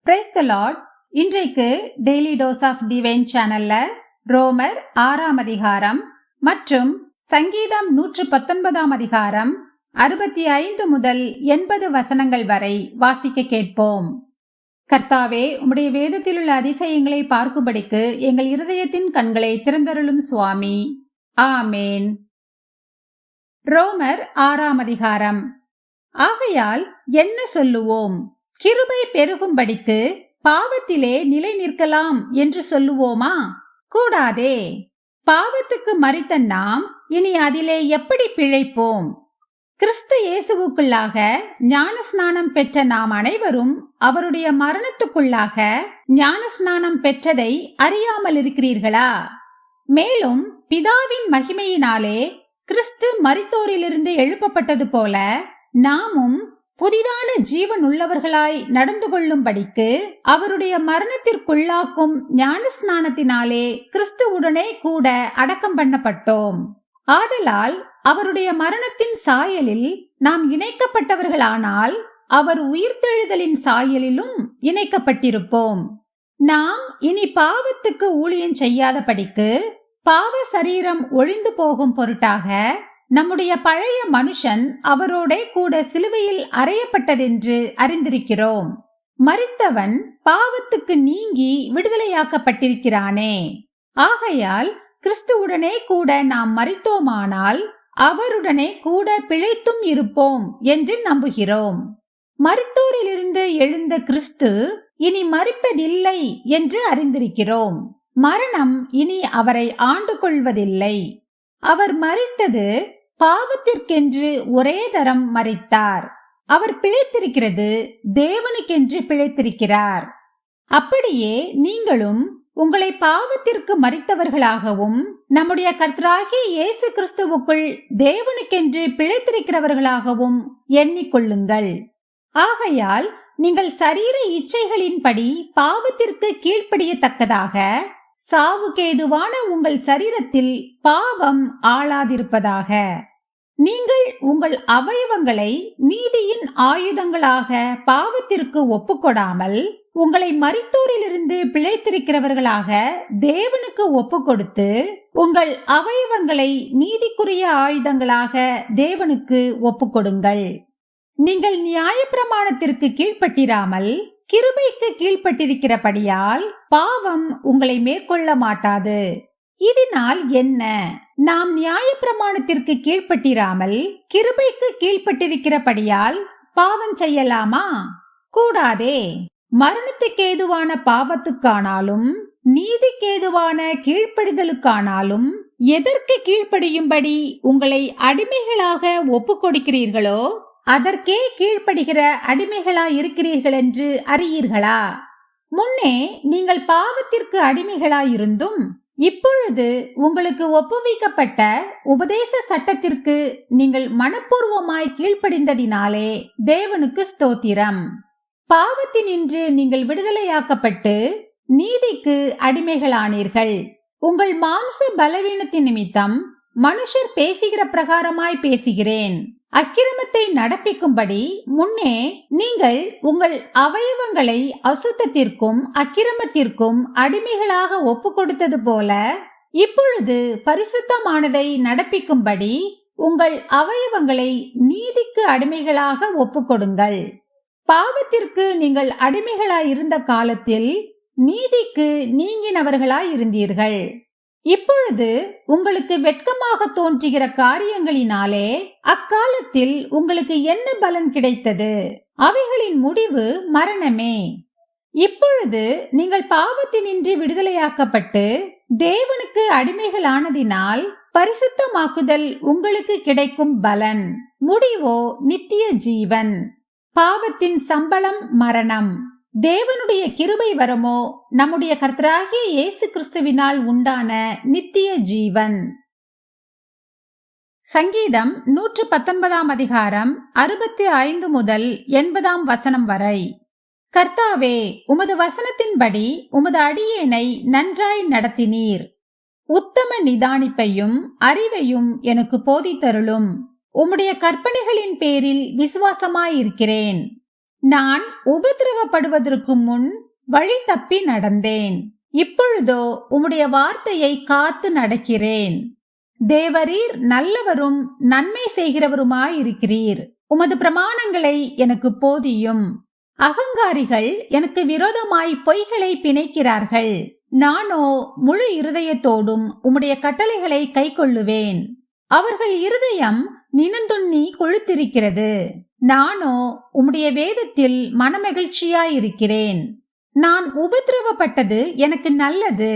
Praise the Lord. இன்றைக்கு daily dose of divine சேனல்ல ரோமர் 6ஆம் அதிகாரம் மற்றும் சங்கீதம் 119ஆம் அதிகாரம் 65 முதல் 80 வசனங்கள் வரை வாசிக்க கேட்போம். கர்த்தாவே, உம்முடைய வேதத்தில் உள்ள அதிசயங்களை பார்க்கும்படிக்கு எங்கள் இருதயத்தின் கண்களை திறந்தருளும் சுவாமி. ஆமேன். ரோமர் 6ஆம் அதிகாரம். ஆகையால் என்ன சொல்லுவோம்? கிருபை பெருகும்படிக்கு பாவத்திலே நிலை நிற்கலாம் என்று சொல்லுவோமா? கூடாதே. பாவத்துக்கு மரித்த நாம் இனி அதிலே எப்படி பிழைப்போம்? கிறிஸ்து இயேசுவுக்குள்ளாக ஞானஸ்நானம் பெற்ற நாம் அனைவரும் அவருடைய மரணத்துக்குள்ளாக ஞானஸ்நானம் பெற்றதை அறியாமல் இருக்கிறீர்களா? மேலும் பிதாவின் மகிமையினாலே கிறிஸ்து மரித்தோரிலிருந்து எழுப்பப்பட்டது போல நாமும் புதிதான ஜீவன் உள்ளவர்களாய் நடந்து கொள்ளும்படிக்கு அவருடைய மரணத்திற்குள்ளாக்கும் ஞானஸ்நானத்தினாலே கிறிஸ்துவுடனே கூட அடக்கம் பண்ணப்பட்டோம். ஆதலால் அவருடைய மரணத்தின் சாயலில் நாம் இணைக்கப்பட்டவர்களானால் அவர் உயிர்த்தெழுதலின் சாயலிலும் இணைக்கப்பட்டிருப்போம். நாம் இனி பாவத்துக்கு ஊழியம் செய்யாதபடிக்கு பாவ சரீரம் ஒழிந்து போகும் பொருட்டாக நம்முடைய பழைய மனுஷன் அவரோடே கூட சிலுவையில் அறையப்பட்டதென்று அறிந்திருக்கிறோம். மரித்தவன் பாவத்துக்கு நீங்கி விடுதலையாக்கப்பட்டிருக்கிறானே. ஆகையால் கிறிஸ்துவுடனே கூட நாம் மரித்தோமானால் அவருடனே கூட பிழைத்தும் இருப்போம் என்று நம்புகிறோம். மரித்தோரிலிருந்து எழுந்த கிறிஸ்து இனி மரிப்பதில்லை என்று அறிந்திருக்கிறோம். மரணம் இனி அவரை ஆண்டு கொள்வதில்லை. அவர் மரித்தது பாவத்திற்கென்று ஒரே தரம் மரித்தார். அவர் பிழைத்திருக்கிறது தேவனுக்கென்று பிழைத்திருக்கிறார். அப்படியே நீங்களும் உங்களை பாவத்திற்கு மரித்தவர்களாகவும் நம்முடைய கர்த்தராகிய இயேசு கிறிஸ்துவுக்குள் தேவனுக்கென்று பிழைத்திருக்கிறவர்களாகவும் எண்ணிக்கொள்ளுங்கள். ஆகையால் நீங்கள் சரீர இச்சைகளின்படி பாவத்திற்கு கீழ்ப்படியத்தக்கதாக சாவுக்கேதுவான உங்கள் சரீரத்தில் பாவம் ஆளாதிருப்பதாக. நீங்கள் உங்கள் அவயவங்களை நீதியின் ஆயுதங்களாக பாவத்திற்கு ஒப்புக்கொடாமல் உங்களை மரித்தோரிலிருந்து பிழைத்திருக்கிறவர்களாக தேவனுக்கு ஒப்புக்கொடுத்து உங்கள் அவயவங்களை நீதிக்குரிய ஆயுதங்களாக தேவனுக்கு ஒப்புக்கொடுங்கள். நீங்கள் நியாயப்பிரமாணத்திற்கு கீழ்ப்பட்டிராமல் கிருபைக்கு கீழ்ப்பட்டிருக்கிறபடியால் பாவம் உங்களை மேற்கொள்ள மாட்டாது. இதனால் என்ன? நாம் நியாயப்பிரமாணத்திற்கு கீழ்ப்பட்டிராமல் கிருபைக்கு கீழ்ப்பட்டிருக்கிறபடியால் பாவம் செய்யலாமா? கூடாதே. மரணத்துக்கேதுவான பாவத்துக்கானாலும் நீதிக்கேதுவான கீழ்ப்படிதலுக்கானாலும் எதற்கு கீழ்ப்படியும்படி உங்களை அடிமைகளாக ஒப்புக் கொடுக்கிறீர்களோ அதற்கே கீழ்ப்படுகிற அடிமைகளா இருக்கிறீர்கள் என்று அறியீர்களா? முன்னே நீங்கள் பாவத்திற்கு அடிமைகளாயிருந்தும் இப்பொழுது உங்களுக்கு ஒப்புவிக்கப்பட்ட உபதேச சட்டத்திற்கு நீங்கள் மனப்பூர்வமாய் கீழ்ப்படிந்ததினாலே தேவனுக்கு ஸ்தோத்திரம். பாவத்தினின்று நீங்கள் விடுதலையாக்கப்பட்டு நீதிக்கு அடிமைகளானீர்கள். உங்கள் மாம்ச பலவீனத்தின் நிமித்தம் மனுஷர் பேசுகிற பிரகாரமாய் பேசுகிறேன். அக்கிரமத்தை நடப்பிக்கும்படி முன்னே நீங்கள் உங்கள் அவயவங்களை அசுத்தத்திற்கும் அக்கிரமத்திற்கும் அடிமைகளாக ஒப்பு கொடுத்தது போல இப்பொழுது பரிசுத்தமானதை நடப்பிக்கும்படி உங்கள் அவயவங்களை நீதிக்கு அடிமைகளாக ஒப்பு கொடுங்கள். பாவத்திற்கு நீங்கள் அடிமைகளாயிருந்த காலத்தில் நீதிக்கு நீங்கினவர்களாயிருந்தீர்கள். இப்பொழுது உங்களுக்கு வெட்கமாக தோன்றுகிற காரியங்களினாலே அக்காலத்தில் உங்களுக்கு என்ன பலன் கிடைத்தது? அவைகளின் முடிவு மரணமே. இப்பொழுது நீங்கள் பாவத்தினின்று விடுதலையாக்கப்பட்டு தேவனுக்கு அடிமைகளானதினால் பரிசுத்தமாக்குதல் உங்களுக்கு கிடைக்கும் பலன். முடிவோ நித்திய ஜீவன். பாவத்தின் சம்பளம் மரணம். தேவனுடைய கிருபை வரமோ நம்முடைய கர்த்தராகிய இயேசு கிறிஸ்துவினால் உண்டான நித்திய ஜீவன். சங்கீதம் 119ஆம் அதிகாரம் 65 முதல் 80ஆம் வசனம் வரை. கர்த்தாவே, உமது வசனத்தின்படி உமது அடியேனை நன்றாய் நடத்தினீர். உத்தம நிதானிப்பையும் அறிவையும் எனக்கு போதித்தருளும். உம்முடைய கற்பனைகளின் பேரில் விசுவாசமாயிருக்கிறேன். நான் உபத்திரவப்படுவதற்கு முன் வழி தப்பி நடந்தேன். இப்பொழுதோ உம்முடைய வார்த்தையை காத்து நடக்கிறேன். தேவரீர் நல்லவரும் நன்மை செய்கிறவருமாயிருக்கிறீர். உமது பிரமாணங்களை எனக்கு போதியும். அகங்காரிகள் எனக்கு விரோதமாய் பொய்களை பிணைக்கிறார்கள். நானோ முழு இருதயத்தோடும் உம்முடைய கட்டளைகளை கைக்கொள்ளுவேன். அவர்கள் இருதயம் நினந்துண்ணி கொழுத்திருக்கிறது. நானோ உம்முடைய வேதத்தில் மனமகிழ்ச்சியாயிருக்கிறேன். நான் உபத்திரவப்பட்டது எனக்கு நல்லது.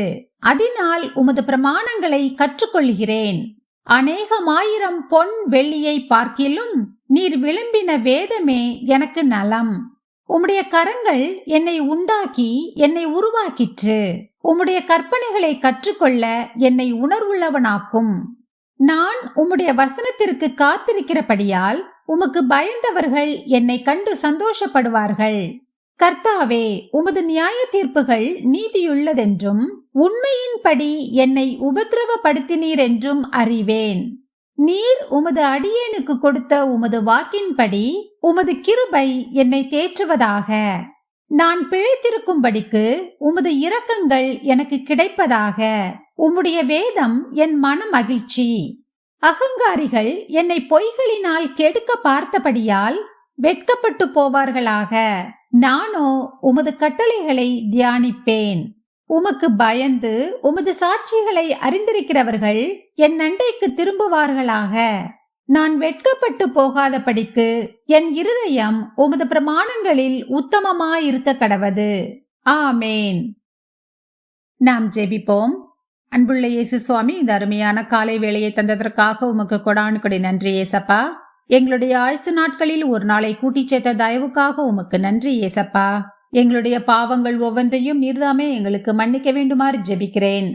அதனால் உமது பிரமாணங்களை கற்றுக்கொள்கிறேன். அநேகமாயிரம் பொன் வெள்ளியை பார்க்கிலும் நீர் விளம்பின வேதமே எனக்கு நலம். உம்முடைய கரங்கள் என்னை உண்டாக்கி என்னை உருவாக்கிற்று. உம்முடைய கற்பனைகளை கற்றுக்கொள்ள என்னை உணர்வுள்ளவனாக்கும். நான் உம்முடைய வசனத்திற்கு காத்திருக்கிறபடியால் உமக்கு பயந்தவர்கள் என்னை கண்டு சந்தோஷப்படுவார்கள். கர்த்தாவே, உமது நியாய தீர்ப்புகள் நீதியுள்ளதென்றும் உண்மையின்படி என்னை உபத்திரவப்படுத்தினீர் என்றும் அறிவேன். நீர் உமது அடியேனுக்கு கொடுத்த உமது வாக்கின்படி உமது கிருபை என்னை தேற்றுவதாக. நான் பிழைத்திருக்கும்படிக்கு உமது இரக்கங்கள் எனக்கு கிடைப்பதாக. உம்முடைய வேதம் என் மன மகிழ்ச்சி. அகங்காரிகள் என்னை பொய்களினால் கெடுக்க பார்த்தபடியால் வெட்கப்பட்டு போவார்களாக. நானோ உமது கட்டளைகளை தியானிப்பேன். உமக்கு பயந்து உமது சாட்சிகளை அறிந்திருக்கிறவர்கள் என் அண்டைக்கு திரும்புவார்களாக. நான் வெட்கப்பட்டு போகாதபடிக்கு என் இருதயம் உமது பிரமாணங்களில் உத்தமமாயிருக்க கடவது. ஆமேன். நாம் ஜெபிப்போம். அன்புள்ள இயேசு சுவாமி, இந்த அருமையான காலை வேளையை தந்ததற்காக உமக்கு கொடானு கொடி நன்றி ஏசப்பா. எங்களுடைய ஆயுசு நாட்களில் ஒரு நாளை கூட்டி சேர்த்த தயவுக்காக உமக்கு நன்றி ஏசப்பா. எங்களுடைய பாவங்கள் ஒவ்வொன்றையும் நீர்தாமே எங்களுக்கு மன்னிக்க வேண்டுமாறு ஜெபிக்கிறேன்.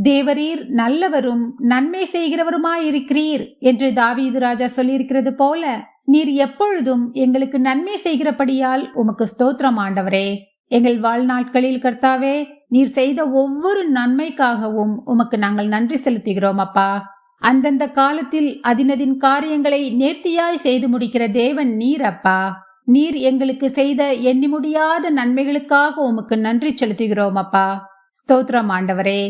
தேவரீர் நல்லவரும் நன்மை செய்கிறவருமாயிருக்கிறீர் என்று தாவீது ராஜா சொல்லியிருக்கிறது போல நீர் எப்பொழுதும் எங்களுக்கு நன்மை செய்கிறபடியால் உமக்கு ஸ்தோத்திரம் ஆண்டவரே. எங்கள் வாழ்நாட்களில் கர்த்தாவே, நீர் செய்த ஒவ்வொரு நன்மைக்காகவும் உமக்கு நாங்கள் நன்றி செலுத்துகிறோம் அப்பா. அந்தந்த காலத்தில் அதினதின் காரியங்களை நேர்த்தியாய் செய்து முடிக்கிற தேவன் நீர் அப்பா. நீர் எங்களுக்கு செய்த எண்ணி முடியாத நன்மைகளுக்காக உமக்கு நன்றி செலுத்துகிறோம் அப்பா. ஸ்தோத்திரம் ஆண்டவரே.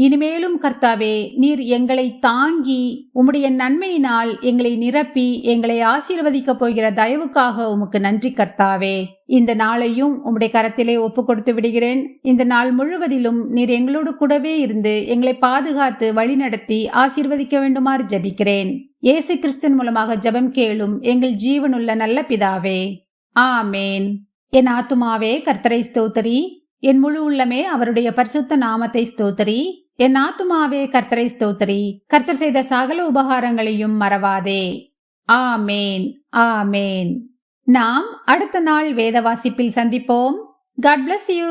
இனிமேலும் கர்த்தாவே, நீர் எங்களை தாங்கி உம்முடைய நன்மையினால் எங்களை நிரப்பி எங்களை ஆசீர்வதிக்க போகிற தயவுக்காக உமக்கு நன்றி கர்த்தாவே. இந்த நாளையும் உம்முடைய கரத்திலே ஒப்பு கொடுத்து விடுகிறேன். இந்த நாள் முழுவதிலும் நீர் எங்களோடு கூடவே இருந்து எங்களை பாதுகாத்து வழிநடத்தி ஆசீர்வதிக்க வேண்டுமாறு ஜெபிக்கிறேன். இயேசு கிறிஸ்துவின் மூலமாக ஜெபம் கேளும் எங்கள் ஜீவனுள்ள நல்ல பிதாவே. ஆமேன். என் ஆத்துமாவே கர்த்தரை ஸ்தோத்திரி, என் முழு உள்ளமே அவருடைய பரிசுத்த நாமத்தை ஸ்தோத்திரி. என் ஆத்துமாவே கர்த்தரை ஸ்தோத்திரி, கர்த்தர் செய்த சகல உபகாரங்களையும் மறவாதே. ஆமேன், ஆமேன். நாம் அடுத்த நாள் வேத வாசிப்பில் சந்திப்போம். God bless you.